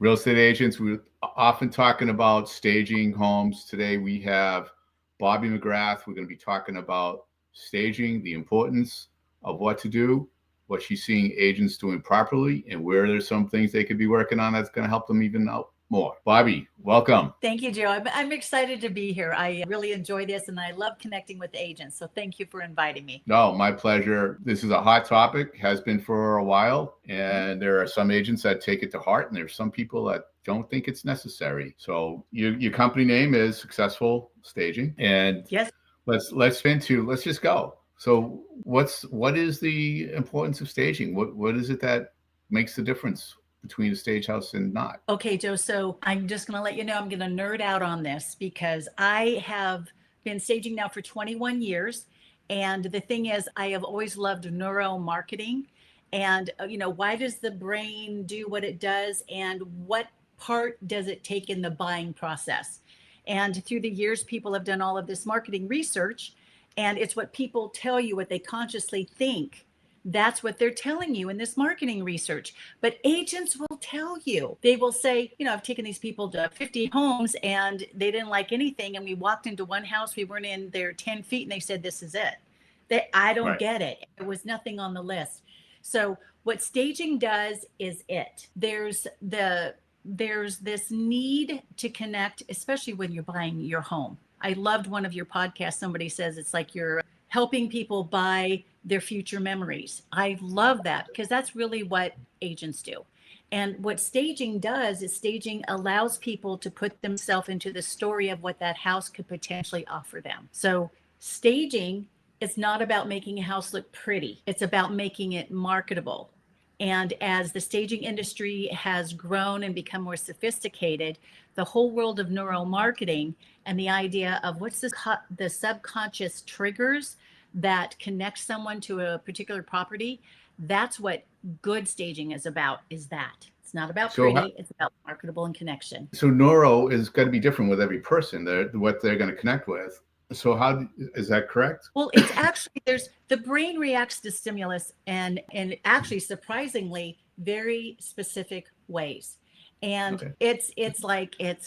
Real estate agents, we're often talking about staging homes. Today we have Bobby McGrath. We're going to be talking about staging, the importance of what to do, what she's seeing agents doing properly, and where there's some things they could be working on that's going to help them even out more. Bobby, welcome. Thank you, Joe. I'm excited to be here. I really enjoy this and I love connecting with agents. So thank you for inviting me. No, my pleasure. This is a hot topic, has been for a while, and there are some agents that take it to heart, and there's some people that don't think it's necessary. So your company name is Successful Staging, and yes, let's just go. So what is the importance of staging? What is it that makes the difference between a stage house and not? Okay, Joe. So I'm just going to let you know I'm going to nerd out on this because I have been staging now for 21 years. And the thing is, I have always loved neuro-marketing. And, why does the brain do what it does? And what part does it take in the buying process? And through the years, people have done all of this marketing research. And it's what people tell you, what they consciously think. That's what they're telling you in this marketing research. But agents will tell you, they will say, I've taken these people to 50 homes and they didn't like anything. And we walked into one house, we weren't in there 10 feet and they said, this is it. I don't get it. There was nothing on the list. So what staging does is there's this need to connect, especially when you're buying your home. I loved one of your podcasts. Somebody says it's like you're helping people buy their future memories. I love that because that's really what agents do. And what staging does is staging allows people to put themselves into the story of what that house could potentially offer them. So staging is not about making a house look pretty. It's about making it marketable. And as the staging industry has grown and become more sophisticated, the whole world of neuromarketing and the idea of what's the subconscious triggers that connect someone to a particular property, that's what good staging is about, is that. It's not about pretty, it's about marketable and connection. So neuro is going to be different with every person, what they're going to connect with. So how is that correct? Well, it's actually, the brain reacts to stimulus and actually surprisingly very specific ways. And it's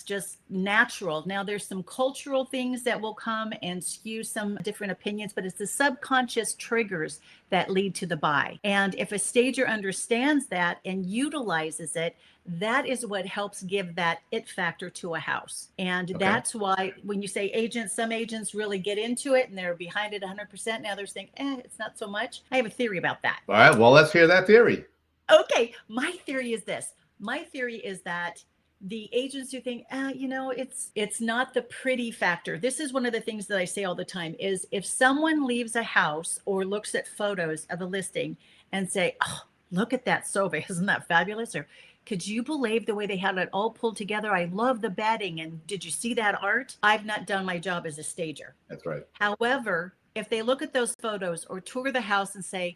just natural. Now there's some cultural things that will come and skew some different opinions, but it's the subconscious triggers that lead to the buy. And if a stager understands that and utilizes it, that is what helps give that it factor to a house. And that's why when you say agents, some agents really get into it and they're behind it 100%. Now they're saying, it's not so much. I have a theory about that. All right, well, let's hear that theory. Okay, my theory is this. My theory is that the agents who think, it's not the pretty factor. This is one of the things that I say all the time is if someone leaves a house or looks at photos of a listing and say, oh, look at that sofa. Isn't that fabulous? Or could you believe the way they had it all pulled together? I love the bedding. And did you see that art? I've not done my job as a stager. That's right. However, if they look at those photos or tour the house and say,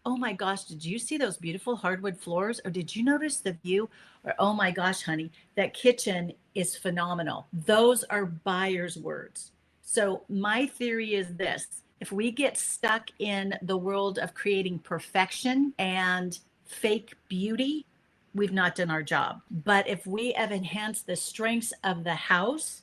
oh my gosh, did you see those beautiful hardwood floors? Or did you notice the view? Or, oh my gosh, honey, that kitchen is phenomenal. Those are buyer's words. So my theory is this. If we get stuck in the world of creating perfection and fake beauty, we've not done our job. But if we have enhanced the strengths of the house,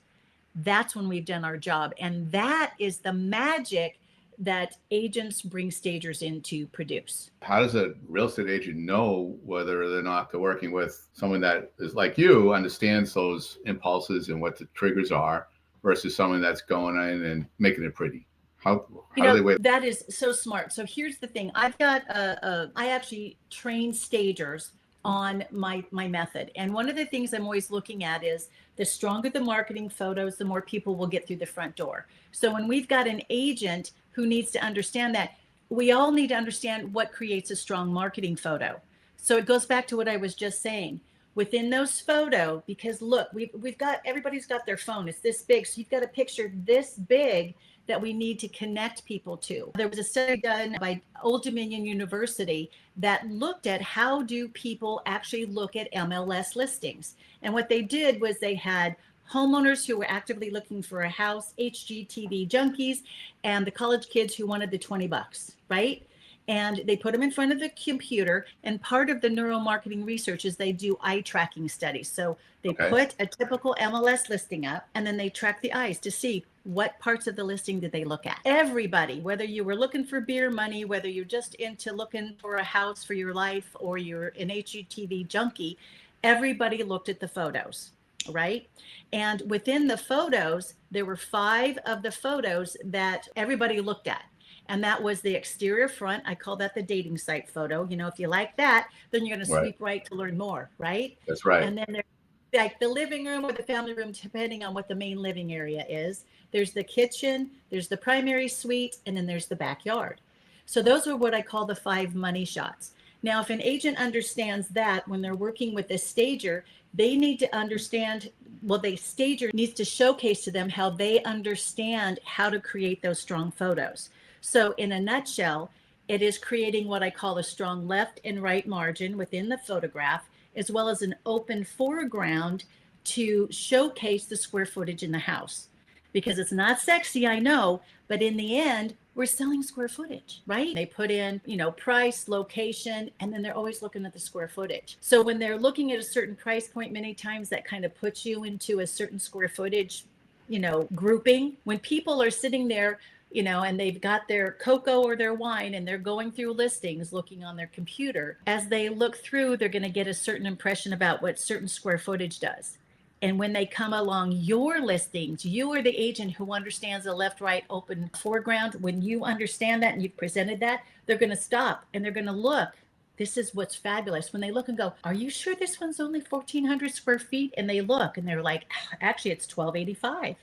that's when we've done our job. And that is the magic that agents bring stagers in to produce. How does a real estate agent know whether or not they're working with someone that is like you, understands those impulses and what the triggers are, versus someone that's going in and making it pretty? How do they wait? That is so smart. So here's the thing. I've got I actually train stagers on my method. And one of the things I'm always looking at is the stronger the marketing photos, the more people will get through the front door. So when we've got an agent who needs to understand that, we all need to understand what creates a strong marketing photo. So it goes back to what I was just saying. Within those photos, because look, we've got, everybody's got their phone. It's this big. So you've got a picture this big that we need to connect people to. There was a study done by Old Dominion University that looked at how do people actually look at MLS listings. And what they did was they had homeowners who were actively looking for a house, HGTV junkies, and the college kids who wanted the $20, right? and they put them in front of the computer. And part of the neuromarketing research is they do eye tracking studies. So they put a typical MLS listing up, and then they track the eyes to see what parts of the listing did they look at. Everybody, whether you were looking for beer money, whether you're just into looking for a house for your life, or you're an HGTV junkie, everybody looked at the photos, right? And within the photos, there were 5 of the photos that everybody looked at. And that was the exterior front. I call that the dating site photo. You know, if you like that, then you're going to sweep right to learn more, right? That's right. And then there's like the living room or the family room, depending on what the main living area is. There's the kitchen, there's the primary suite, and then there's the backyard. So those are what I call the 5 money shots. Now, if an agent understands that when they're working with a stager, they need to understand, well, the stager needs to showcase to them how they understand how to create those strong photos. So in a nutshell, it is creating what I call a strong left and right margin within the photograph, as well as an open foreground to showcase the square footage in the house. Because it's not sexy, I know, but in the end, we're selling square footage, right? They put in, you know, price, location, and then they're always looking at the square footage. So when they're looking at a certain price point, many times that kind of puts you into a certain square footage, you know, grouping. When people are sitting there, you know, and they've got their cocoa or their wine and they're going through listings, looking on their computer, as they look through, they're going to get a certain impression about what certain square footage does. And when they come along your listings, you are the agent who understands the left, right, open foreground. When you understand that and you've presented that, they're going to stop and they're going to look. This is what's fabulous. When they look and go, are you sure this one's only 1,400 square feet? And they look and they're like, actually, it's 1,285.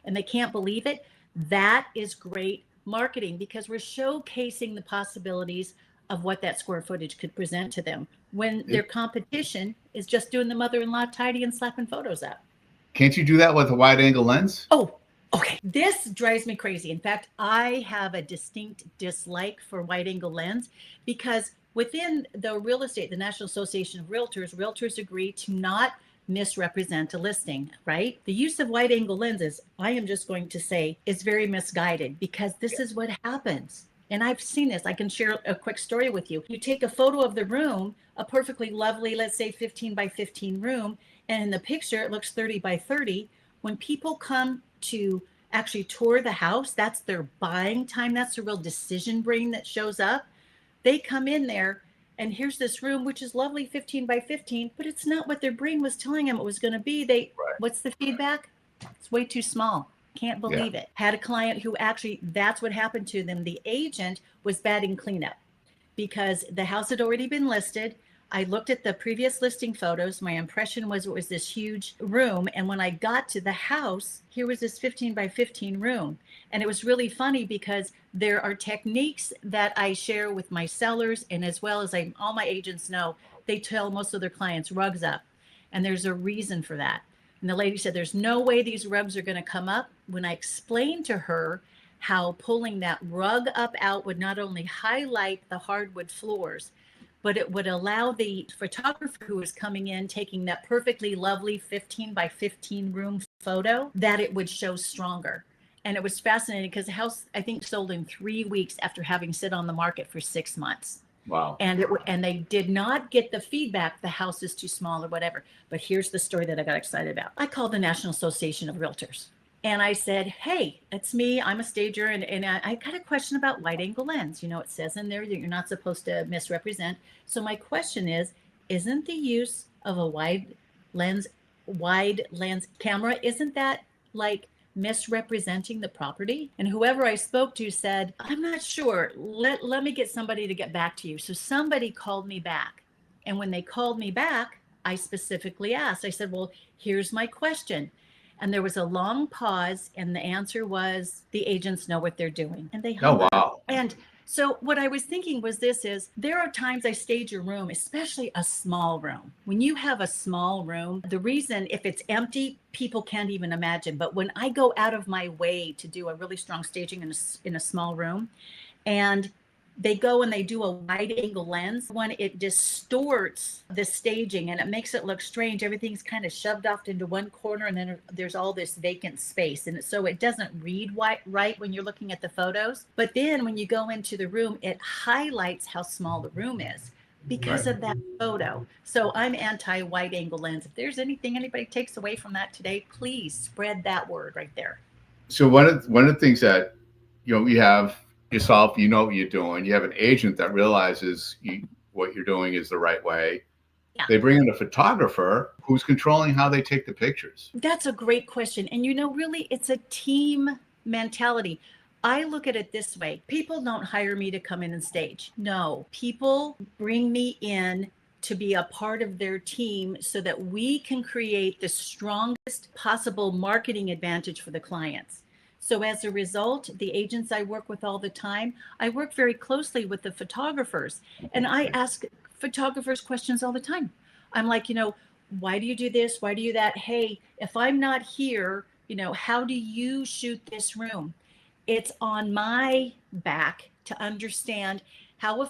And they can't believe it. That is great marketing, because we're showcasing the possibilities of what that square footage could present to them when their competition is just doing the mother-in-law tidy and slapping photos up. Can't you do that with a wide angle lens? Oh, okay. This drives me crazy. In fact, I have a distinct dislike for wide angle lens, because within the real estate, the National Association of Realtors agree to not misrepresent a listing, right? The use of wide angle lenses, I am just going to say, is very misguided, because this is what happens. And I've seen this. I can share a quick story with you. You take a photo of the room, a perfectly lovely, let's say 15 by 15 room, and in the picture it looks 30 by 30. When people come to actually tour the house, that's their buying time. That's the real decision brain that shows up. They come in there, and here's this room, which is lovely, 15 by 15, but it's not what their brain was telling them it was going to be. What's the feedback? It's way too small. Can't believe it. Had a client who actually, that's what happened to them. The agent was batting cleanup because the house had already been listed. I looked at the previous listing photos. My impression was it was this huge room. And when I got to the house, here was this 15 by 15 room. And it was really funny because there are techniques that I share with my sellers. And as well as all my agents know, they tell most of their clients rugs up. And there's a reason for that. And the lady said, there's no way these rugs are going to come up. When I explained to her how pulling that rug up out would not only highlight the hardwood floors, but it would allow the photographer who was coming in, taking that perfectly lovely 15 by 15 room photo, that it would show stronger. And it was fascinating because the house, I think, sold in 3 weeks after having sit on the market for 6 months. Wow. And they did not get the feedback, the house is too small or whatever. But here's the story that I got excited about. I called the National Association of Realtors. And I said, hey, it's me. I'm a stager. And I got a question about wide angle lens. You know, it says in there that you're not supposed to misrepresent. So my question is, isn't the use of a wide lens camera, isn't that like misrepresenting the property? And whoever I spoke to said, I'm not sure. Let me get somebody to get back to you. So somebody called me back. And when they called me back, I specifically asked, I said, well, here's my question. And there was a long pause, and the answer was, the agents know what they're doing. And they hung up. And so what I was thinking was there are times I stage a room, especially a small room. When you have a small room, the reason, if it's empty, people can't even imagine. But when I go out of my way to do a really strong staging in a small room, and they go and they do a wide angle lens. When it distorts the staging and it makes it look strange, everything's kind of shoved off into one corner and then there's all this vacant space. And so it doesn't read right when you're looking at the photos. But then when you go into the room, it highlights how small the room is because of that photo. So I'm anti wide angle lens. If there's anything anybody takes away from that today, please spread that word right there. So one of the things that, you have yourself, you know what you're doing. You have an agent that realizes what you're doing is the right way. Yeah. They bring in a photographer who's controlling how they take the pictures. That's a great question. And really, it's a team mentality. I look at it this way. People don't hire me to come in and stage. No, people bring me in to be a part of their team so that we can create the strongest possible marketing advantage for the clients. So as a result, the agents I work with all the time, I work very closely with the photographers, and I ask photographers questions all the time. I'm like, why do you do this? Why do you that? Hey, if I'm not here, how do you shoot this room? It's on my back to understand how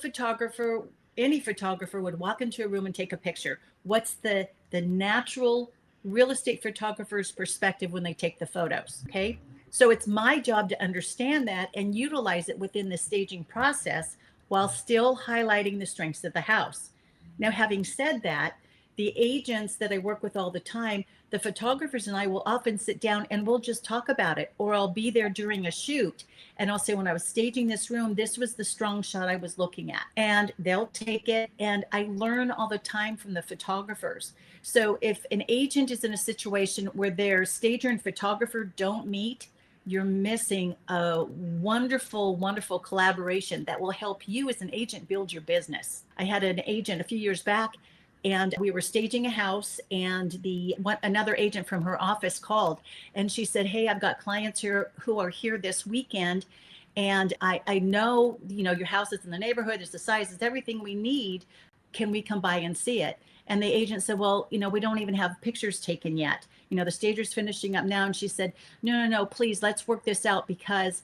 any photographer would walk into a room and take a picture. What's the natural real estate photographer's perspective when they take the photos? Okay. So it's my job to understand that and utilize it within the staging process while still highlighting the strengths of the house. Now, having said that, the agents that I work with all the time, the photographers and I will often sit down and we'll just talk about it, or I'll be there during a shoot and I'll say, when I was staging this room, this was the strong shot I was looking at, and they'll take it. And I learn all the time from the photographers. So if an agent is in a situation where their stager and photographer don't meet, you're missing a wonderful, wonderful collaboration that will help you as an agent build your business. I had an agent a few years back, and we were staging a house, and another agent from her office called, and she said, hey, I've got clients here who are here this weekend, and I know, your house is in the neighborhood, it's the size, it's everything we need. Can we come by and see it? And the agent said, well, we don't even have pictures taken yet. The stager's finishing up now. And she said, no, please, let's work this out, because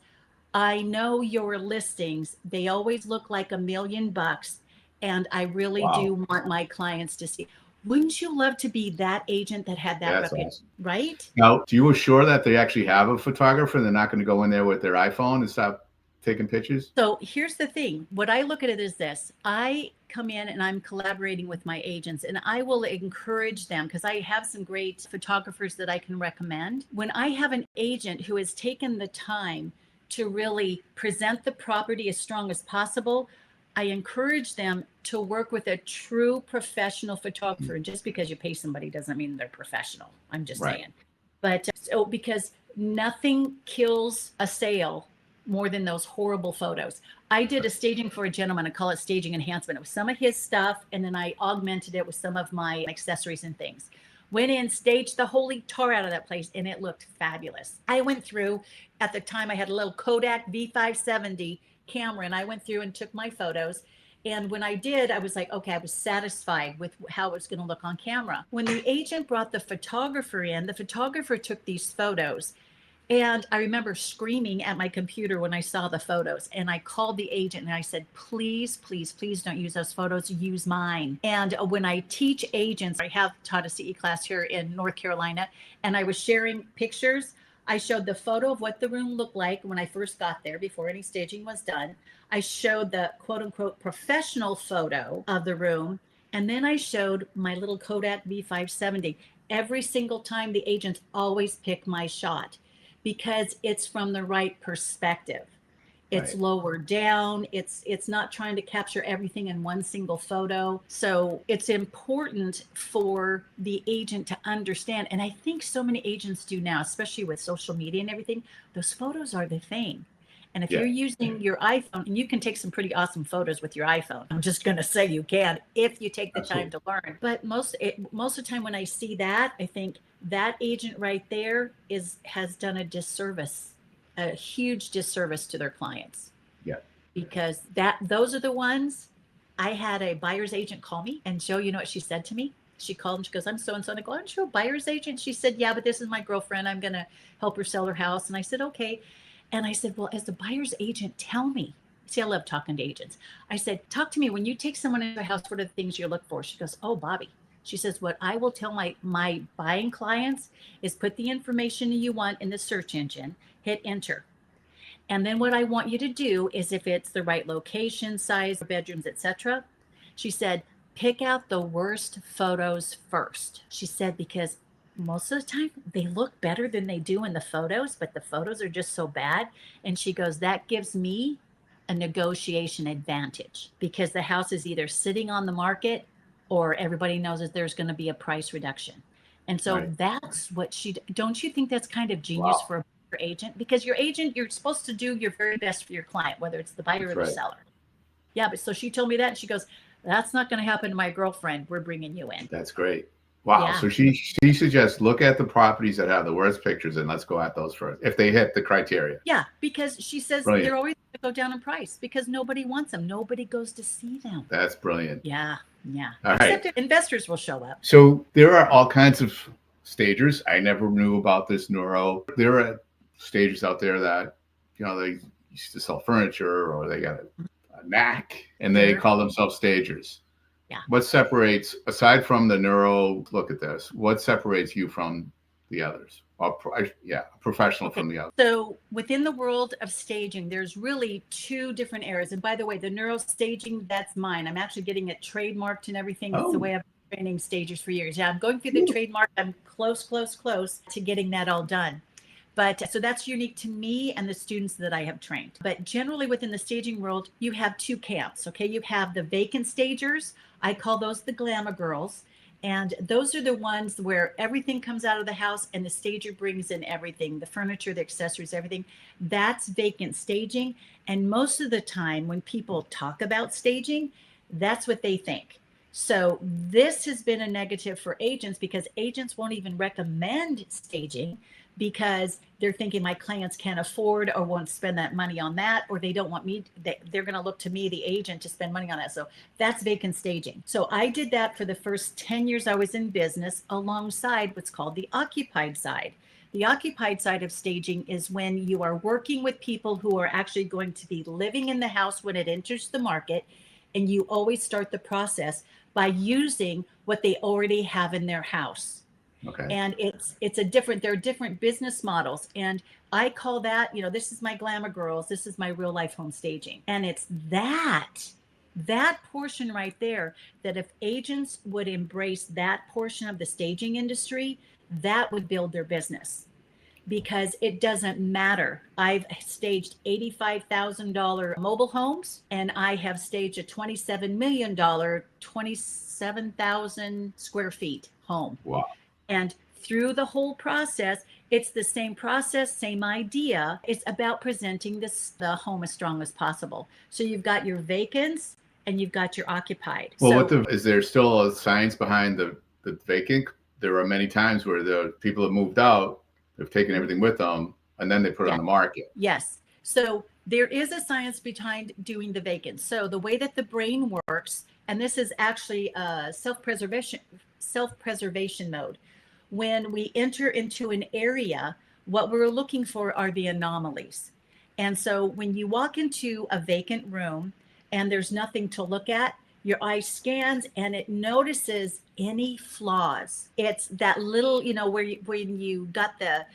I know your listings, they always look like $1 million. And I really do want my clients to see. Wouldn't you love to be that agent that had that reputation, awesome. Right? Now, do you assure that they actually have a photographer and they're not going to go in there with their iPhone and stop taking pictures? So here's the thing. What I look at it is this. I come in and I'm collaborating with my agents, and I will encourage them, because I have some great photographers that I can recommend. When I have an agent who has taken the time to really present the property as strong as possible, I encourage them to work with a true professional photographer. And just because you pay somebody doesn't mean they're professional. I'm just saying. But so, because nothing kills a sale more than those horrible photos. I did a staging for a gentleman. I call it staging enhancement. It was some of his stuff, and then I augmented it with some of my accessories and things. Went in, staged the holy tar out of that place, and it looked fabulous. I went through, at the time I had a little Kodak V570 camera, and I went through and took my photos. And when I did, I was like, okay, I was satisfied with how it was going to look on camera. When the agent brought the photographer in, the photographer took these photos. And I remember screaming at my computer when I saw the photos, and I called the agent and I said, please, please, please don't use those photos, use mine. And when I teach agents, I have taught a CE class here in North Carolina, and I was sharing pictures. I showed the photo of what the room looked like when I first got there before any staging was done. I showed the quote unquote professional photo of the room. And then I showed my little Kodak V570. Every single time the agents always pick my shot, because it's from the right perspective. It's lower down. It's not trying to capture everything in one single photo. So it's important for the agent to understand. And I think so many agents do now, especially with social media and everything, those photos are the thing. And if you're using your iPhone, and you can take some pretty awesome photos with your iPhone, I'm just going to say you can, if you take the time to learn. But most of the time when I see that, I think that agent right there has done a disservice, a huge disservice to their clients. Yeah. Because those are the ones. I had a buyer's agent call me, and Joe, you know what she said to me? She called and she goes, I'm so-and-so. And I go, aren't you a buyer's agent? She said, yeah, but this is my girlfriend. I'm going to help her sell her house. And I said, okay. And I said, well, as a buyer's agent, tell me, See, I love talking to agents. I said, talk to me when you take someone into a house. What are the things you look for? She goes, oh, Bobby. She says, what I will tell my buying clients is put the information you want in the search engine, hit enter. And then what I want you to do is, if it's the right location, size, bedrooms, etc., she said, pick out the worst photos first. She said, because most of the time they look better than they do in the photos, but the photos are just so bad. And she goes, that gives me a negotiation advantage, because the house is either sitting on the market or everybody knows that there's going to be a price reduction. And so Right. that's what don't you think that's kind of genius Wow. for a agent? Because your agent, you're supposed to do your very best for your client, whether it's the buyer That's or the right. seller. Yeah, but so she told me that, and she goes, that's not going to happen to my girlfriend. We're bringing you in. That's great. Wow. Yeah. So she suggests look at the properties that have the worst pictures and let's go at those first if they hit the criteria. Yeah, because she says Brilliant. they're always going to go down in price because nobody wants them. Nobody goes to see them. That's brilliant. Yeah. All Except right. investors will show up. So there are all kinds of stagers. I never knew about this neuro. There are stagers out there that, they used to sell furniture, or they got a knack and they Sure. call themselves stagers. Yeah. What separates, aside from the neuro, look at this, what separates you from the others? A professional from the others. So within the world of staging, there's really two different areas. And by the way, the Neuro-Staging, that's mine. I'm actually getting it trademarked and everything. It's the way I've been training stagers for years. Yeah, I'm going through the trademark. I'm close to getting that all done. But so that's unique to me and the students that I have trained. But generally within the staging world, you have two camps. Okay. You have the vacant stagers. I call those the glamour girls. And those are the ones where everything comes out of the house and the stager brings in everything, the furniture, the accessories, everything. That's vacant staging. And most of the time when people talk about staging, that's what they think. So this has been a negative for agents, because agents won't even recommend staging because they're thinking my clients can't afford or won't spend that money on that, or they don't want me, they're going to look to me, the agent, to spend money on that. So that's vacant staging. So I did that for the first 10 years I was in business, alongside what's called the occupied side. The occupied side of staging is when you are working with people who are actually going to be living in the house when it enters the market, and you always start the process by using what they already have in their house. Okay. And there are different business models. And I call that, this is my glamour girls, this is my real life home staging. And it's that portion right there, that if agents would embrace that portion of the staging industry, that would build their business. Because it doesn't matter. I've staged $85,000 mobile homes, and I have staged a $27 million, 27,000 square feet home. Wow. And through the whole process, it's the same process, same idea. It's about presenting the home as strong as possible. So you've got your vacants and you've got your occupied. Well, is there still a science behind the vacant? There are many times where the people have moved out, they've taken everything with them, and then they put it on the market. Yes. So there is a science behind doing the vacant. So the way that the brain works, and this is actually self-preservation mode. When we enter into an area, what we're looking for are the anomalies. And so when you walk into a vacant room and there's nothing to look at, your eye scans and it notices any flaws. It's that little, when you got the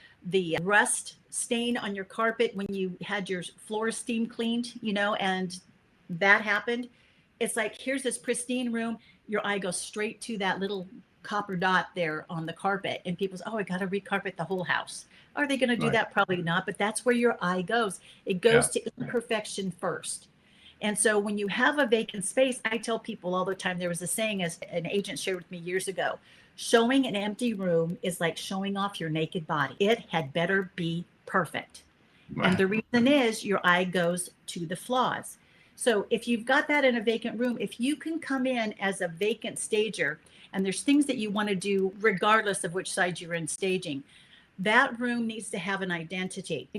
rust stain on your carpet when you had your floor steam cleaned, and that happened. It's like, here's this pristine room. Your eye goes straight to that little copper dot there on the carpet, and people say, oh, I got to recarpet the whole house. Are they going to do that? Probably not, but that's where your eye goes. It goes to imperfection first. And so when you have a vacant space, I tell people all the time, there was a saying, as an agent shared with me years ago, showing an empty room is like showing off your naked body. It had better be perfect. Right. And the reason is your eye goes to the flaws. So if you've got that in a vacant room, if you can come in as a vacant stager, and there's things that you want to do regardless of which side you're in staging, that room needs to have an identity.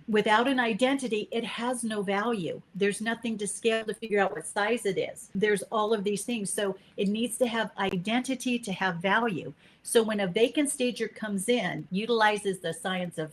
Without an identity, it has no value. There's nothing to scale to figure out what size it is. There's all of these things. So it needs to have identity to have value. So when a vacant stager comes in, utilizes the science of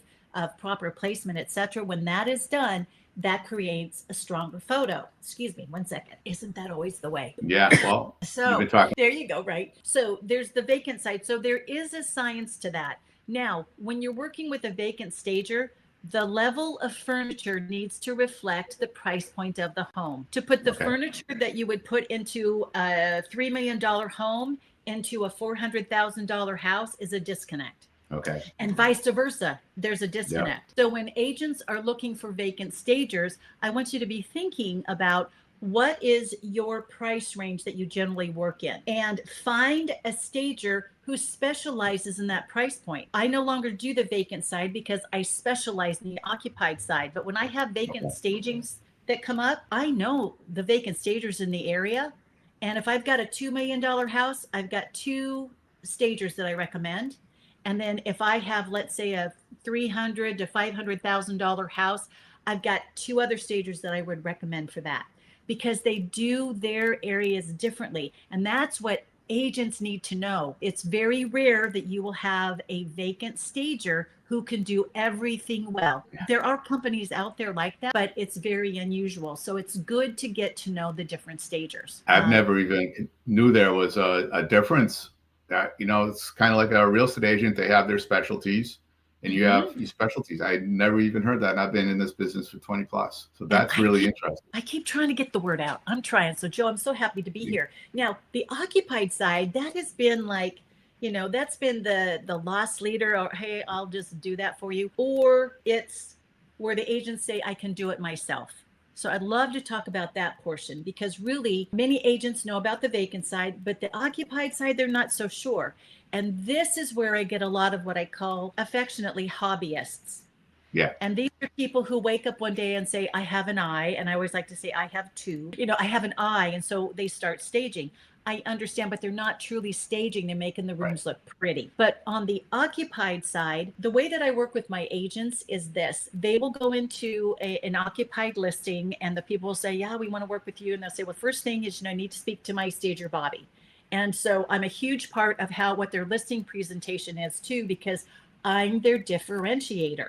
proper placement, etc., when that is done, that creates a stronger photo. Excuse me, one second. Isn't that always the way? Yeah. Well, you've So been talking. there you go, right? So there's the vacant side. So there is a science to that. Now, when you're working with a vacant stager, the level of furniture needs to reflect the price point of the home. To put the Okay. furniture that you would put into a $3 million home into a $400,000 house is a disconnect. Okay. And vice versa, there's a Yep. disconnect. So when agents are looking for vacant stagers, I want you to be thinking about what is your price range that you generally work in, and find a stager who specializes in that price point. I no longer do the vacant side because I specialize in the occupied side. But when I have vacant Okay. stagings that come up, I know the vacant stagers in the area. And if I've got a $2 million house, I've got two stagers that I recommend. And then if I have, let's say, a $300,000 to $500,000 house, I've got two other stagers that I would recommend for that, because they do their areas differently. And that's what agents need to know. It's very rare that you will have a vacant stager who can do everything well. There are companies out there like that, but it's very unusual. So it's good to get to know the different stagers. I've never even knew there was a difference. That, it's kind of like a real estate agent. They have their specialties, and you have your specialties. I never even heard that, and I've been in this business for 20 plus. So that's really interesting. I keep trying to get the word out. I'm trying. So Joe, I'm so happy to be here. Now, the occupied side, that has been like, that's been the loss leader, or hey, I'll just do that for you. Or it's where the agents say, I can do it myself. So I'd love to talk about that portion, because really many agents know about the vacant side, but the occupied side, they're not so sure. And this is where I get a lot of what I call affectionately hobbyists. Yeah. And these are people who wake up one day and say, I have an eye. And I always like to say, I have two. I have an eye. And so they start staging. I understand, but they're not truly staging. They're making the rooms look pretty. But on the occupied side, the way that I work with my agents is this. They will go into an occupied listing, and the people will say, yeah, we want to work with you. And they'll say, well, first thing is, I need to speak to my stager, Bobby. And so I'm a huge part of what their listing presentation is too, because I'm their differentiator.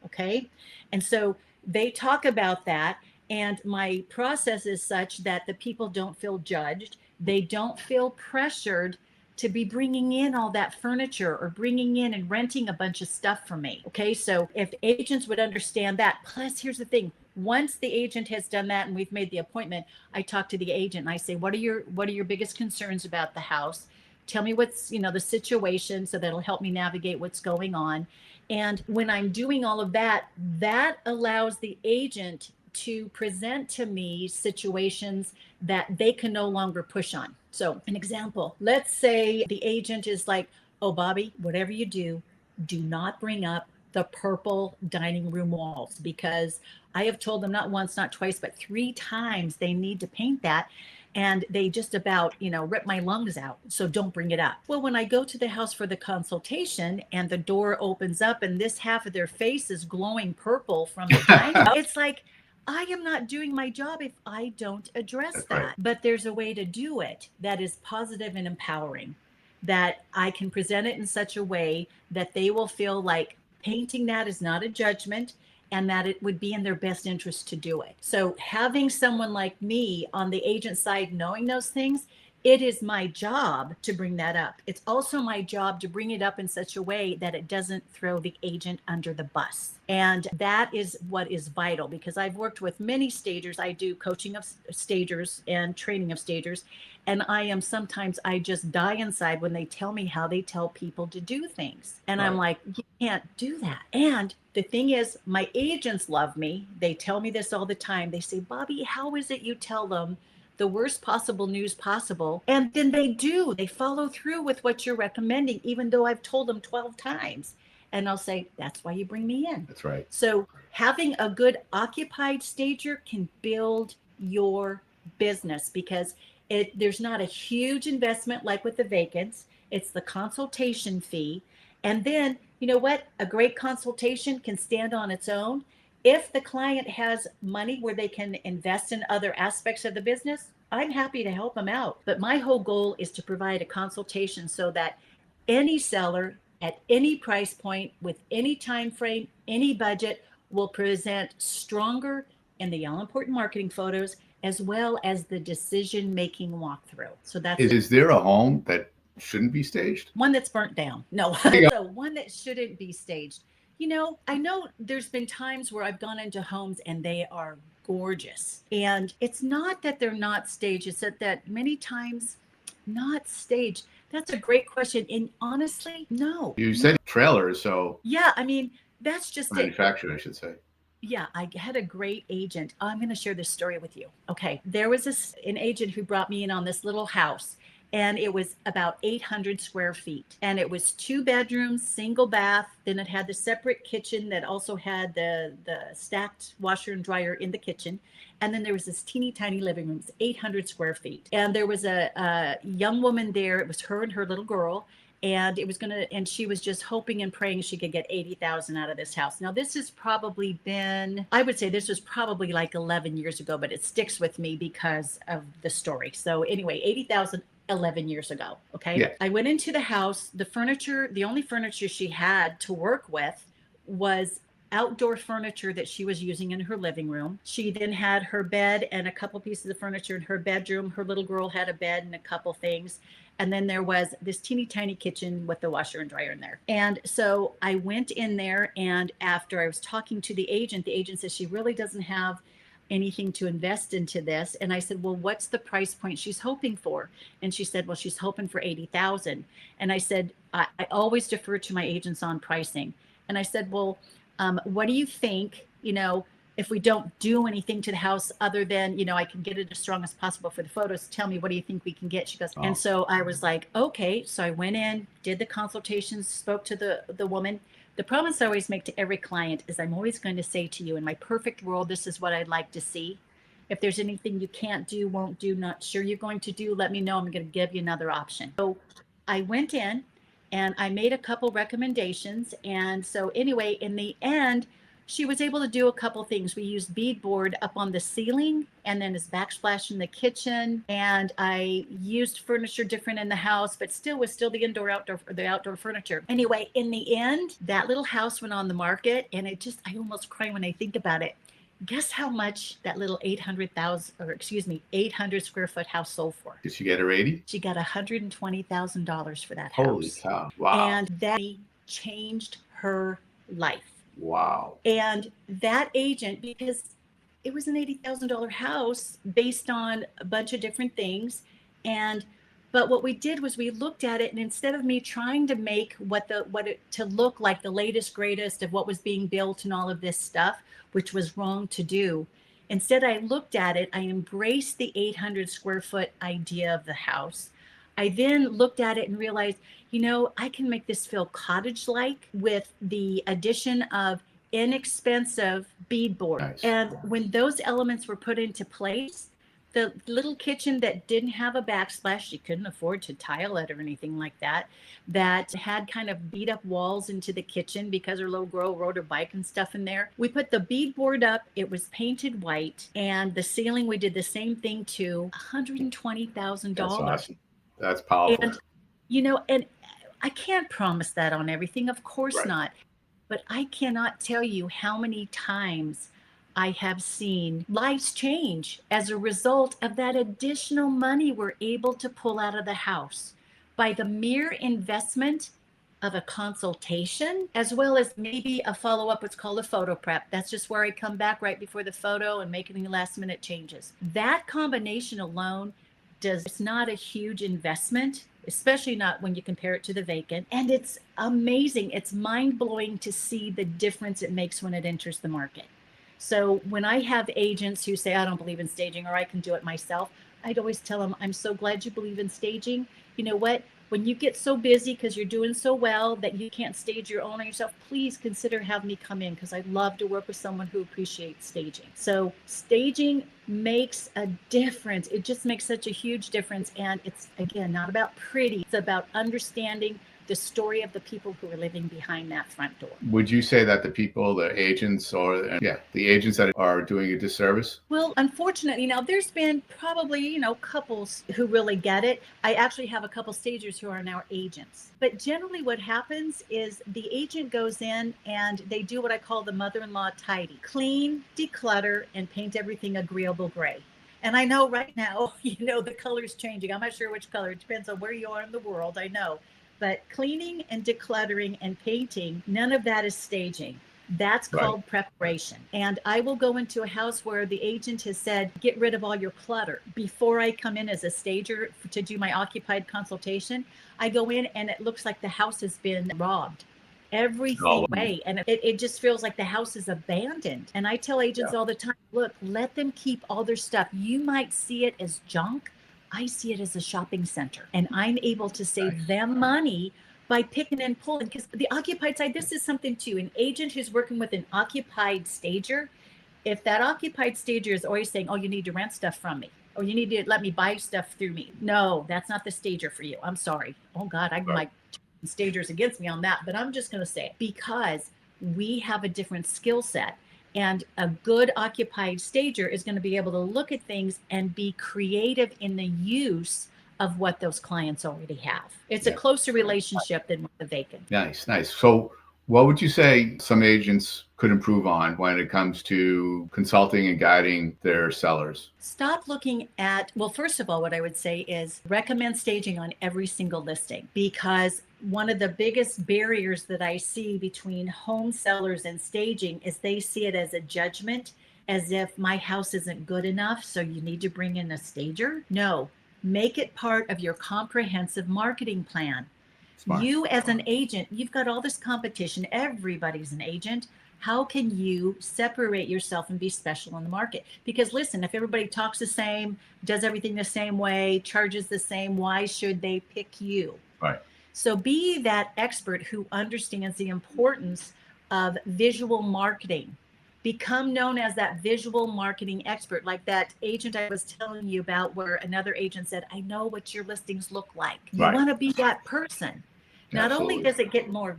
Okay. And so they talk about that. And my process is such that the people don't feel judged. They don't feel pressured to be bringing in all that furniture or bringing in and renting a bunch of stuff from me. Okay. So if agents would understand that, plus here's the thing. Once the agent has done that and we've made the appointment, I talk to the agent and I say, what are your biggest concerns about the house? Tell me what's, the situation, so that'll help me navigate what's going on. And when I'm doing all of that, that allows the agent to present to me situations that they can no longer push on. So an example, let's say the agent is like, oh, Bobby, whatever you do not bring up the purple dining room walls, because I have told them not once, not twice, but 3 times they need to paint that. And they just about, rip my lungs out. So don't bring it up. Well, when I go to the house for the consultation and the door opens up and this half of their face is glowing purple from the dining, it's like, I am not doing my job if I don't address that. Right. But there's a way to do it that is positive and empowering, that I can present it in such a way that they will feel like painting that is not a judgment, and that it would be in their best interest to do it. So having someone like me on the agent side knowing those things, it is my job to bring that up. It's also my job to bring it up in such a way that it doesn't throw the agent under the bus. And that is what is vital, because I've worked with many stagers. I do coaching of stagers and training of stagers. And I just die inside when they tell me how they tell people to do things. And I'm like, you can't do that. And the thing is, my agents love me. They tell me this all the time. They say, Bobby, how is it you tell them the worst possible news possible? And then they follow through with what you're recommending, even though I've told them 12 times. And I'll say, that's why you bring me in. That's right. So having a good occupied stager can build your business, because there's not a huge investment like with the vacants. It's the consultation fee. And then, you know what? A great consultation can stand on its own. If the client has money where they can invest in other aspects of the business, I'm happy to help them out. But my whole goal is to provide a consultation so that any seller at any price point, with any time frame, any budget, will present stronger, and the all important marketing photos, as well as the decision making walkthrough. So that's Is there a home that shouldn't be staged? one that's burnt down. No, so one that shouldn't be staged. I know there's been times where I've gone into homes and they are gorgeous. And it's not that they're not staged, it's that many times not staged. That's a great question. And honestly, no. You said trailers, so Yeah, I mean, that's just it. manufactured, I should say. Yeah, I had a great agent. I'm going to share this story with you. Okay, there was an agent who brought me in on this little house, and it was about 800 square feet, and it was 2 bedrooms, single bath. Then it had the separate kitchen that also had the stacked washer and dryer in the kitchen, and then there was this teeny tiny living room, 800 square feet, and there was a young woman there. It was her and her little girl, and she was just hoping and praying she could get 80,000 out of this house. Now this has probably been, I would say this was probably like 11 years ago, but it sticks with me because of the story. So anyway, 80,000 11 years ago. Okay. Yeah. I went into the house. The only furniture she had to work with was outdoor furniture that she was using in her living room. She then had her bed and a couple pieces of furniture in her bedroom. Her little girl had a bed and a couple things. And then there was this teeny tiny kitchen with the washer and dryer in there. And so I went in there, and after I was talking to the agent said she really doesn't have anything to invest into this. And I said, well, what's the price point she's hoping for? And she said, well, she's hoping for 80,000. And I said, I always defer to my agents on pricing. And I said, well, what do you think, if we don't do anything to the house other than, I can get it as strong as possible for the photos, tell me, what do you think we can get? She goes, and so I was like, okay. So I went in, did the consultations, spoke to the woman. The promise I always make to every client is I'm always going to say to you, in my perfect world, this is what I'd like to see. If there's anything you can't do, won't do, not sure you're going to do, let me know. I'm going to give you another option. So I went in and I made a couple recommendations. And so anyway, in the end, she was able to do a couple things. We used beadboard up on the ceiling, and then as backsplash in the kitchen. And I used furniture different in the house, but still was the outdoor furniture. Anyway, in the end, that little house went on the market, and I almost cry when I think about it. Guess how much that little 800 square foot house sold for? Did she get her 80? She got $120,000 for that house. Holy cow. Wow. And that changed her life. Wow. And that agent, because it was an $80,000 house based on a bunch of different things. But what we did was we looked at it, and instead of me trying to make to look like the latest, greatest of what was being built and all of this stuff, which was wrong to do, instead I looked at it, I embraced the 800 square foot idea of the house. I then looked at it and realized, I can make this feel cottage-like with the addition of inexpensive beadboard. Nice. And when those elements were put into place, the little kitchen that didn't have a backsplash, she couldn't afford to tile it or anything like that had kind of beat up walls into the kitchen because her little girl rode her bike and stuff in there. We put the beadboard up, it was painted white, and the ceiling, we did the same thing to $120,000. That's awesome. That's powerful. And I can't promise that on everything, of course not. But I cannot tell you how many times I have seen lives change as a result of that additional money we're able to pull out of the house by the mere investment of a consultation, as well as maybe a follow-up, what's called a photo prep. That's just where I come back right before the photo and make any last minute changes. That combination alone it's not a huge investment, especially not when you compare it to the vacant. And it's amazing. It's mind-blowing to see the difference it makes when it enters the market. So when I have agents who say, I don't believe in staging, or I can do it myself, I'd always tell them, I'm so glad you believe in staging. You know what? When you get so busy because you're doing so well that you can't stage your own or yourself, please consider having me come in, because I'd love to work with someone who appreciates staging. So staging makes a difference. It just makes such a huge difference. And it's, again, not about pretty. It's about understanding the story of the people who are living behind that front door. Would you say that the people, the agents, or the agents that are doing a disservice? Well, unfortunately, now there's been probably, couples who really get it. I actually have a couple stagers who are now agents. But generally what happens is the agent goes in and they do what I call the mother-in-law tidy. Clean, declutter, and paint everything agreeable gray. And I know right now, the color's changing. I'm not sure which color. It depends on where you are in the world. I know. But cleaning and decluttering and painting, none of that is staging. That's called preparation. And I will go into a house where the agent has said, get rid of all your clutter. Before I come in as a stager to do my occupied consultation, I go in and it looks like the house has been robbed. Everything away. And it just feels like the house is abandoned. And I tell agents all the time, look, let them keep all their stuff. You might see it as junk. I see it as a shopping center. And I'm able to save them money by picking and pulling, because the occupied side, this is something too. An agent who's working with an occupied stager, if that occupied stager is always saying, oh, you need to rent stuff from me, or you need to let me buy stuff through me. No, that's not the stager for you. I'm sorry. Oh God, I might turn stagers against me on that, but I'm just going to say it, because we have a different skill set. And a good occupied stager is going to be able to look at things and be creative in the use of what those clients already have. It's a closer relationship than with the vacant. Nice. So what would you say some agents could improve on when it comes to consulting and guiding their sellers? Stop looking at, well, first of all, what I would say is recommend staging on every single listing, because one of the biggest barriers that I see between home sellers and staging is they see it as a judgment, as if my house isn't good enough, so you need to bring in a stager. No. Make it part of your comprehensive marketing plan. Smart. You as an agent, you've got all this competition. Everybody's an agent. How can you separate yourself and be special in the market? Because listen, if everybody talks the same, does everything the same way, charges the same, why should they pick you? Right. So be that expert who understands the importance of visual marketing. Become known as that visual marketing expert, like that agent I was telling you about, where another agent said, I know what your listings look like. You want to be that person. Not only does it get more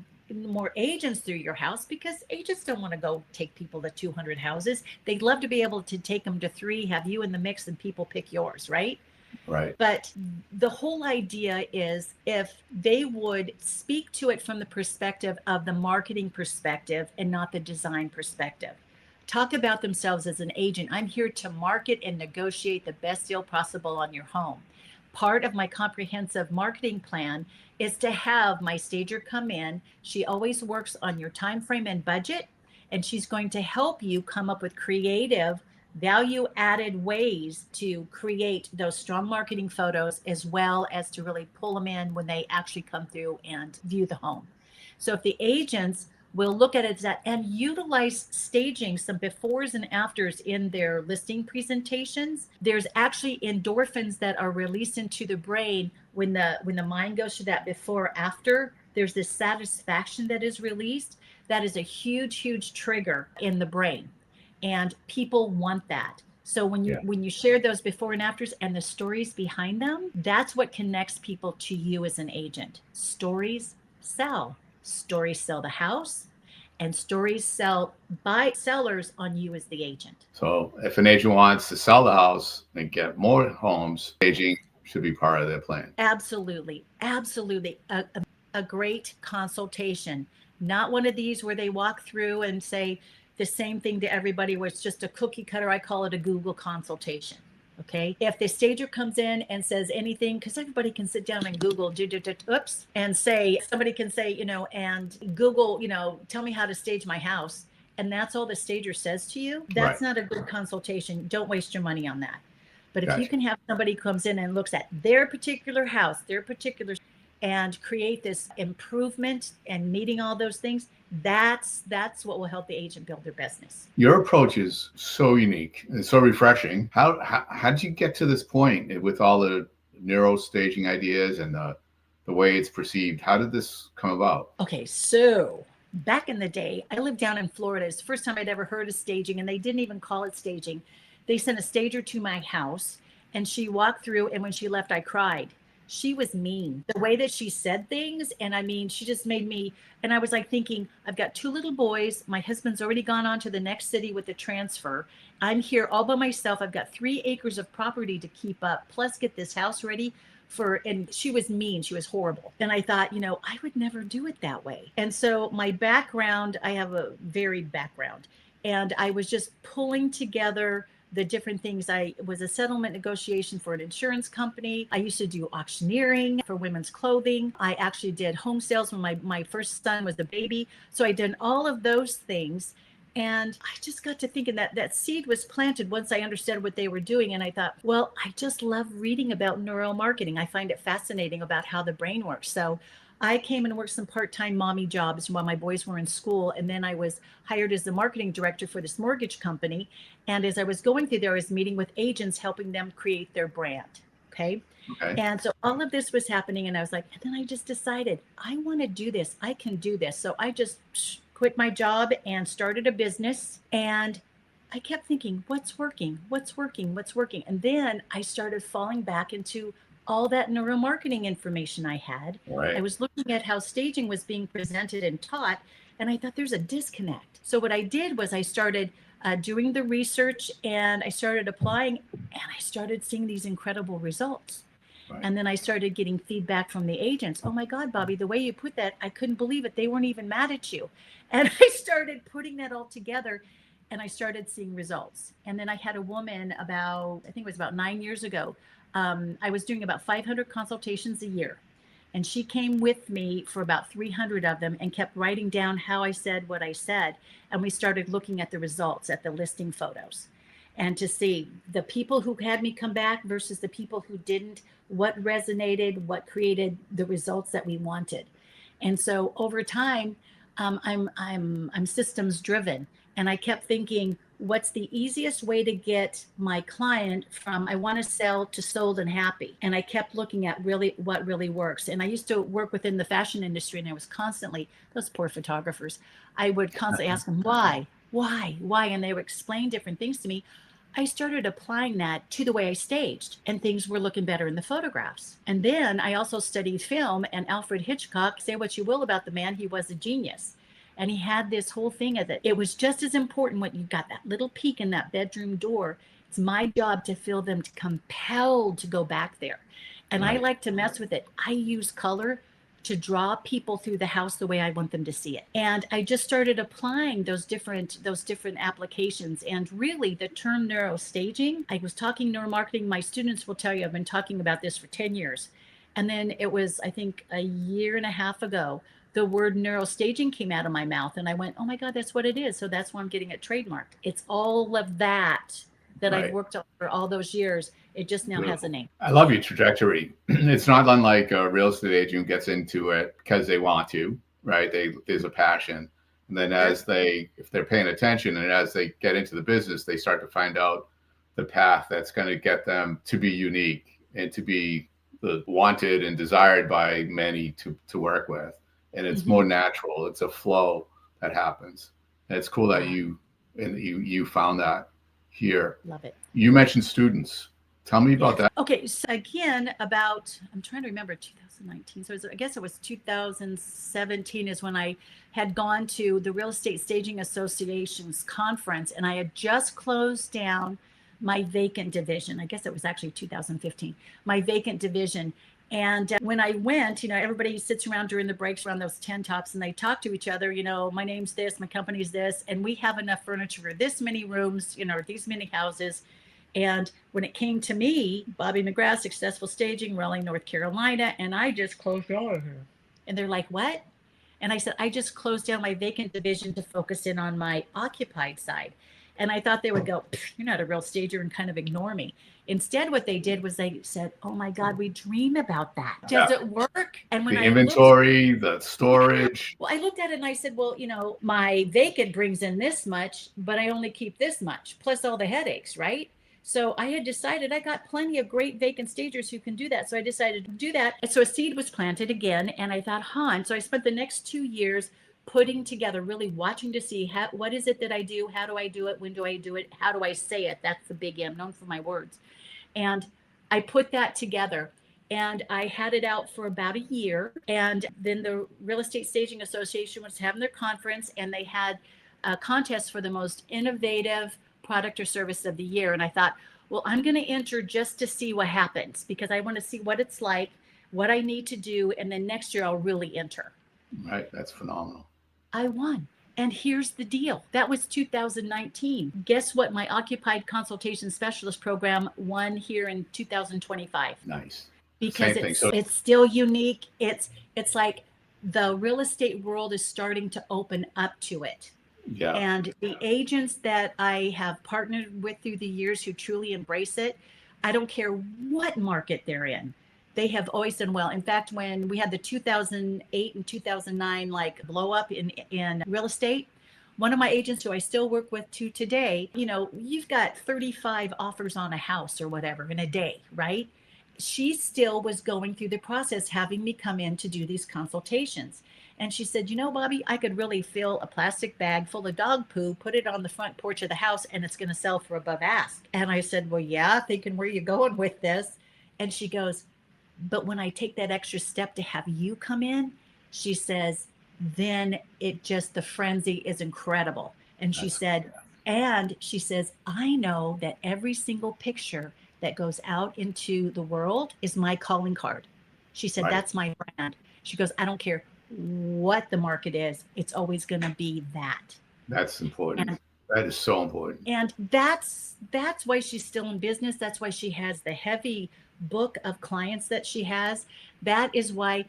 agents through your house, because agents don't want to go take people to 200 houses. They'd love to be able to take them to 3, have you in the mix, and people pick yours, right? Right. But the whole idea is, if they would speak to it from the perspective of the marketing perspective and not the design perspective. Talk about themselves as an agent. I'm here to market and negotiate the best deal possible on your home. Part of my comprehensive marketing plan is to have my stager come in. She always works on your time frame and budget, and she's going to help you come up with creative, value-added ways to create those strong marketing photos, as well as to really pull them in when they actually come through and view the home. So if the agents will look at it as that and utilize staging some befores and afters in their listing presentations, there's actually endorphins that are released into the brain when the mind goes to that before after. There's this satisfaction that is released. That is a huge trigger in the brain, and people want that. So when you share those before and afters and the stories behind them, that's what connects people to you as an agent. Stories sell. Stories sell the house, and stories sell by sellers on you as the agent. So if an agent wants to sell the house and get more homes, staging should be part of their plan. Absolutely. A great consultation, not one of these where they walk through and say the same thing to everybody, where it's just a cookie cutter. I call it a Google consultation. Okay. If the stager comes in and says anything, because everybody can sit down and Google, and say, somebody can say, and Google, tell me how to stage my house. And that's all the stager says to you. That's not a good consultation. Don't waste your money on that. But if you can have somebody who comes in and looks at their particular house, and create this improvement and meeting all those things, that's what will help the agent build their business. Your approach is so unique and so refreshing. How did you get to this point with all the neuro-staging ideas and the way it's perceived? How did this come about? Okay, so back in the day, I lived down in Florida. It's the first time I'd ever heard of staging, and they didn't even call it staging. They sent a stager to my house, and she walked through, and when she left, I cried. she was mean. The way that she said things, and I mean, she just made me, and I was like thinking, I've got two little boys. My husband's already gone on to the next city with the transfer. I'm here all by myself. I've got 3 acres of property to keep up, plus get this house ready for, and she was mean. She was horrible. And I thought, I would never do it that way. And so my background, I have a varied background, and I was just pulling together the different things. I was a settlement negotiation for an insurance company. I used to do auctioneering for women's clothing. I actually did home sales when my first son was a baby. So I did all of those things. And I just got to thinking that seed was planted once I understood what they were doing. And I thought, well, I just love reading about neuromarketing. I find it fascinating about how the brain works. So I came and worked some part-time mommy jobs while my boys were in school. And then I was hired as the marketing director for this mortgage company. And as I was going through there, I was meeting with agents, helping them create their brand. Okay. Okay. And so all of this was happening. And I was like, and then I just decided I want to do this. I can do this. So I just quit my job and started a business. And I kept thinking, what's working? What's working? What's working? And then I started falling back into all that neuromarketing information I had. Right. I was looking at how staging was being presented and taught, and I thought there's a disconnect. So what I did was I started doing the research, and I started applying, and I started seeing these incredible results. Right. And then I started getting feedback from the agents. Oh my God, Bobby, the way you put that, I couldn't believe it. They weren't even mad at you. And I started putting that all together, and I started seeing results. And then I had a woman I think it was about 9 years ago. I was doing about 500 consultations a year. And she came with me for about 300 of them and kept writing down how I said what I said. And we started looking at the results, at the listing photos, and to see the people who had me come back versus the people who didn't, what resonated, what created the results that we wanted. And so over time, I'm systems driven, and I kept thinking, what's the easiest way to get my client from I want to sell to sold and happy? And I kept looking at really what really works. And I used to work within the fashion industry, and I was constantly, those poor photographers, I would constantly ask them why, and they would explain different things to me. I started applying that to the way I staged, and things were looking better in the photographs. And then I also studied film, and Alfred Hitchcock, say what you will about the man, he was a genius. And he had this whole thing of it. It was just as important when you got that little peek in that bedroom door. It's my job to feel them compelled to go back there. And right. I like to mess with it. I use color to draw people through the house the way I want them to see it. And I just started applying those different applications. And really the term neuro-staging, I was talking neuromarketing. My students will tell you I've been talking about this for 10 years. And then it was, I think, a year and a half ago, the word neuro-staging came out of my mouth, and I went, oh my God, that's what it is. So that's why I'm getting it trademarked. It's all of that right. I've worked on for all those years. It just now has a name. I love your trajectory. It's not unlike a real estate agent who gets into it because they want to, right? There's a passion. And then if they're paying attention and as they get into the business, they start to find out the path that's going to get them to be unique and to be wanted and desired by many to work with. And it's more natural. It's a flow that happens. And it's cool that you found that here. Love it. You mentioned students. Tell me about that. Okay. So again, I'm trying to remember 2019. So I guess it was 2017 is when I had gone to the Real Estate Staging Association's conference, and I had just closed down my vacant division. I guess it was actually 2015, my vacant division. And when I went, everybody sits around during the breaks around those 10 tops, and they talk to each other, my name's this, my company's this, and we have enough furniture for this many rooms, these many houses. And when it came to me, Bobby McGrath, Successful Staging, Raleigh, North Carolina, and I just closed down here. And they're like, what? And I said, I just closed down my vacant division to focus in on my occupied side. And I thought they would go, you're not a real stager, and kind of ignore me. Instead, what they did was they said, oh my God, we dream about that. Does it work? And when the inventory, the storage. Well, I looked at it and I said, well, my vacant brings in this much, but I only keep this much, plus all the headaches, right? So I had decided I got plenty of great vacant stagers who can do that. So I decided to do that. And so a seed was planted again. And I thought, and so I spent the next 2 years putting together, really watching to see what is it that I do? How do I do it? When do I do it? How do I say it? That's the big I'm known for my words. And I put that together. And I had it out for about a year. And then the Real Estate Staging Association was having their conference, and they had a contest for the most innovative product or service of the year. And I thought, well, I'm going to enter just to see what happens, because I want to see what it's like, what I need to do. And then next year I'll really enter. Right. That's phenomenal. I won. And here's the deal. That was 2019. Guess what? My Occupied Consultation Specialist program won here in 2025. Nice. Because it's still unique. It's like the real estate world is starting to open up to it. Yeah. And the agents that I have partnered with through the years who truly embrace it, I don't care what market they're in, they have always done well. In fact, when we had the 2008 and 2009 like blow up in real estate, one of my agents who I still work with to today, you've got 35 offers on a house or whatever in a day, right? She still was going through the process, having me come in to do these consultations. And she said, Bobby, I could really fill a plastic bag full of dog poo, put it on the front porch of the house, and it's going to sell for above ask. And I said, well, yeah, thinking where you going with this. And she goes, but when I take that extra step to have you come in, she says, then the frenzy is incredible. And she said, and she says, I know that every single picture that goes out into the world is my calling card. She said, right. That's my brand. She goes, I don't care what the market is. It's always going to be that. That's important. That is so important. And that's why she's still in business. That's why she has the heavy book of clients that she has. That is why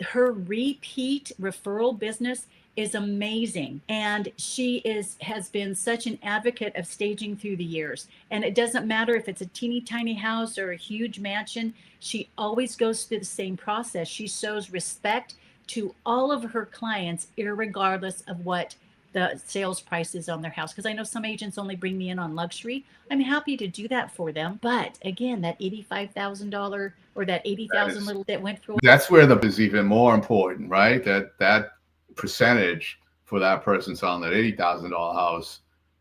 her repeat referral business is amazing. And she has been such an advocate of staging through the years. And it doesn't matter if it's a teeny tiny house or a huge mansion, she always goes through the same process. She shows respect to all of her clients, irregardless of what the sales price is on their house. Because I know some agents only bring me in on luxury. I'm happy to do that for them. But again, that $85,000 or that $80,000 little that went through. That's where the is even more important, right? That percentage for that person selling that $80,000 house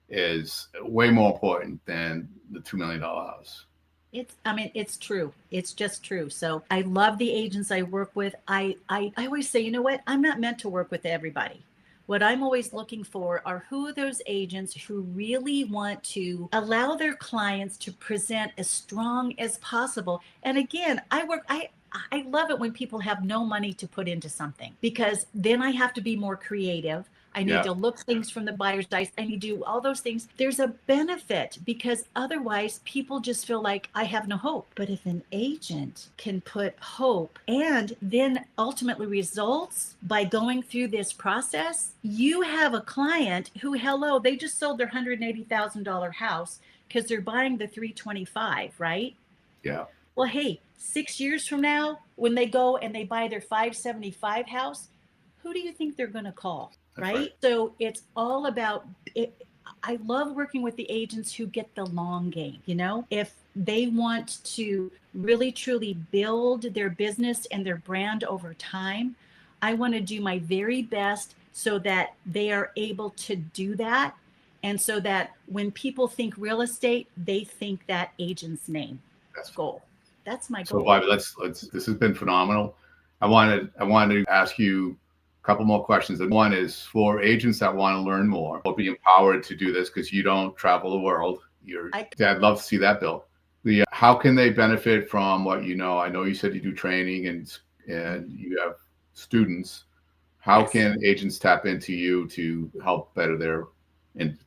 is way more important than the $2 million house. It's true. It's just true. So I love the agents I work with. I always say, you know what? I'm not meant to work with everybody. What I'm always looking for are who are those agents who really want to allow their clients to present as strong as possible. And again, I love it when people have no money to put into something, because then I have to be more creative. I need to look things from the buyer's eyes. I need to do all those things. There's a benefit, because otherwise people just feel like I have no hope. But if an agent can put hope and then ultimately results by going through this process, you have a client who, they just sold their $180,000 house because they're buying the 325, right? Yeah. Well, hey, 6 years from now, when they go and they buy their 575 house, who do you think they're going to call? Right? So it's all about it. I love working with the agents who get the long game. If they want to really truly build their business and their brand over time, I want to do my very best so that they are able to do that. And so that when people think real estate, they think that agent's name. That's goal. That's my goal. So Bobby, let's this has been phenomenal. I wanted to ask you couple more questions. And one is for agents that want to learn more or be empowered to do this, because you don't travel the world. I'd love to see that, Bill. How can they benefit from what you know? I know you said you do training and you have students. How can agents tap into you to help better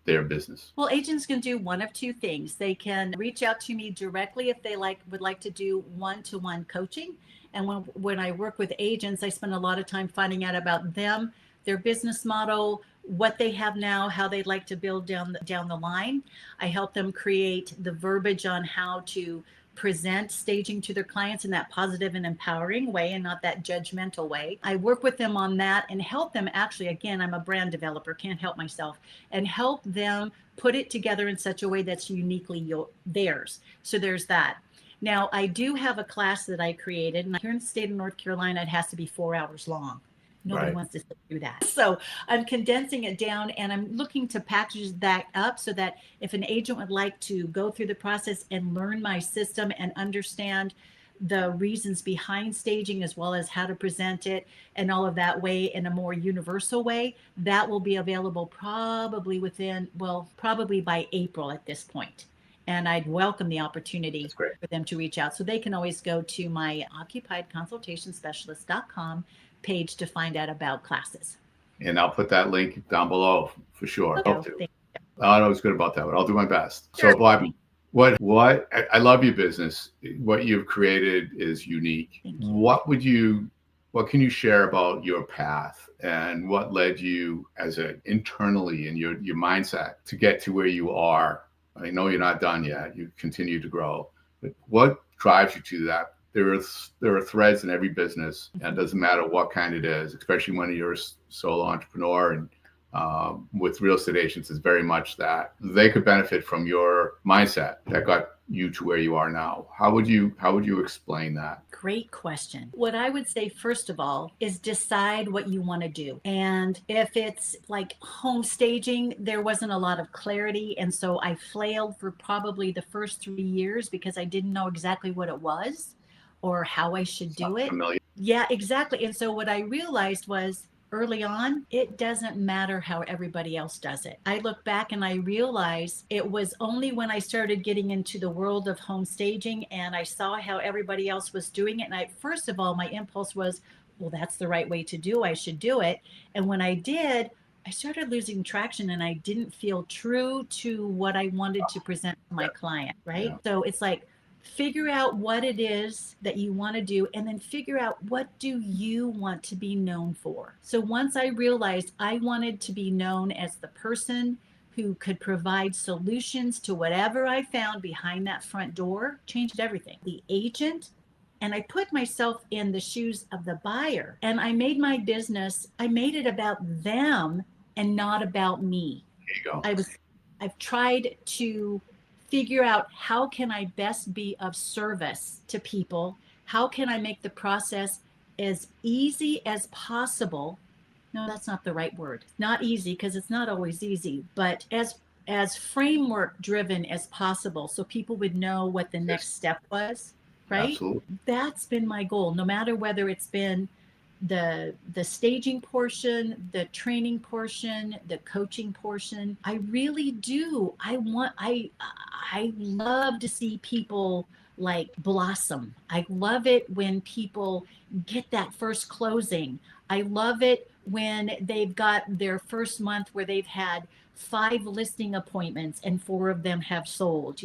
their business? Well, agents can do one of two things. They can reach out to me directly if they would like to do one-to-one coaching. And when I work with agents, I spend a lot of time finding out about them, their business model, what they have now, how they'd like to build down the line. I help them create the verbiage on how to present staging to their clients in that positive and empowering way and not that judgmental way. I work with them on that and help them again, I'm a brand developer, can't help myself, and help them put it together in such a way that's uniquely theirs. So there's that. Now, I do have a class that I created, and here in the state of North Carolina, it has to be 4 hours long. Nobody wants to do that. So I'm condensing it down, and I'm looking to package that up so that if an agent would like to go through the process and learn my system and understand the reasons behind staging as well as how to present it and all of that way in a more universal way, that will be available probably probably by April at this point. And I'd welcome the opportunity That's great. for them to reach out. So they can always go to my occupiedconsultationspecialist.com page to find out about classes. And I'll put that link down below for sure. Okay. I was good about that, but I'll do my best. Sure. So Bobby, I love your business. What you've created is unique. What can you share about your path and what led you internally in your mindset to get to where you are? I know you're not done yet. You continue to grow, but what drives you to that? There are threads in every business, and it doesn't matter what kind it is, especially when you're a solo entrepreneur. And with real estate agents, is very much that they could benefit from your mindset that got you to where you are now. How would you explain that? Great question. What I would say, first of all, is decide what you want to do. And if it's like home staging, there wasn't a lot of clarity. And so I flailed for probably the first 3 years because I didn't know exactly what it was or how I should do it. Familiar. Yeah, exactly. And so what I realized was, early on, it doesn't matter how everybody else does it. I look back and I realize it was only when I started getting into the world of home staging and I saw how everybody else was doing it. And first of all, my impulse was, well, that's the right way to do. I should do it. And when I did, I started losing traction and I didn't feel true to what I wanted to present to my client, right? Yeah. So it's like, figure out what it is that you want to do and then figure out what do you want to be known for. So once I realized I wanted to be known as the person who could provide solutions to whatever I found behind that front door, changed everything. The agent, and I put myself in the shoes of the buyer, and I made my business, I made it about them and not about me. There you go. I've tried to figure out how can I best be of service to people? How can I make the process as easy as possible? No, that's not the right word. Not easy, because it's not always easy, but as framework driven as possible so people would know what the next step was, right? Absolutely. That's been my goal, no matter whether it's been the staging portion, the training portion, the coaching portion. I really do. I love to see people like blossom. I love it when people get that first closing. I love it when they've got their first month where they've had 5 listing appointments and 4 of them have sold.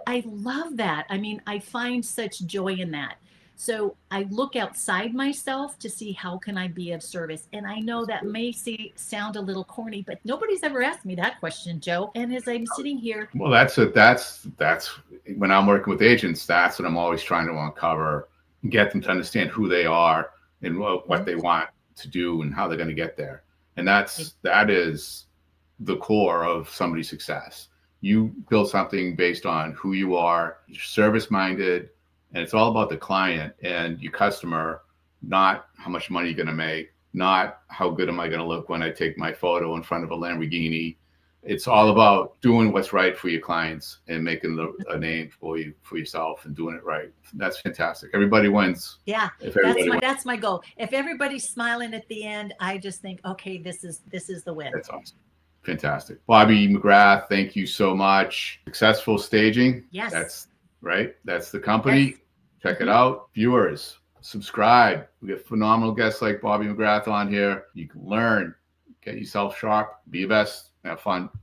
I love that. I mean, I find such joy in that. So I look outside myself to see how can I be of service. And I know that may sound a little corny, but nobody's ever asked me that question, Joe. And as I'm sitting here. Well, that's when I'm working with agents, that's what I'm always trying to uncover, get them to understand who they are and what they want to do and how they're going to get there. And that is the core of somebody's success. You build something based on who you are, you're service-minded, and it's all about the client and your customer, not how much money you're going to make, not how good am I going to look when I take my photo in front of a Lamborghini. It's all about doing what's right for your clients and making a name for yourself and doing it right. That's fantastic. Everybody wins. Yeah, that's my goal. If everybody's smiling at the end, I just think, okay, this is the win. That's awesome. Fantastic. Bobby McGrath, thank you so much. Successful Staging. Yes. That's the company. Yes. Check it out. Viewers, subscribe. We get phenomenal guests like Bobby McGrath on here. You can learn, get yourself sharp, be your best, have fun.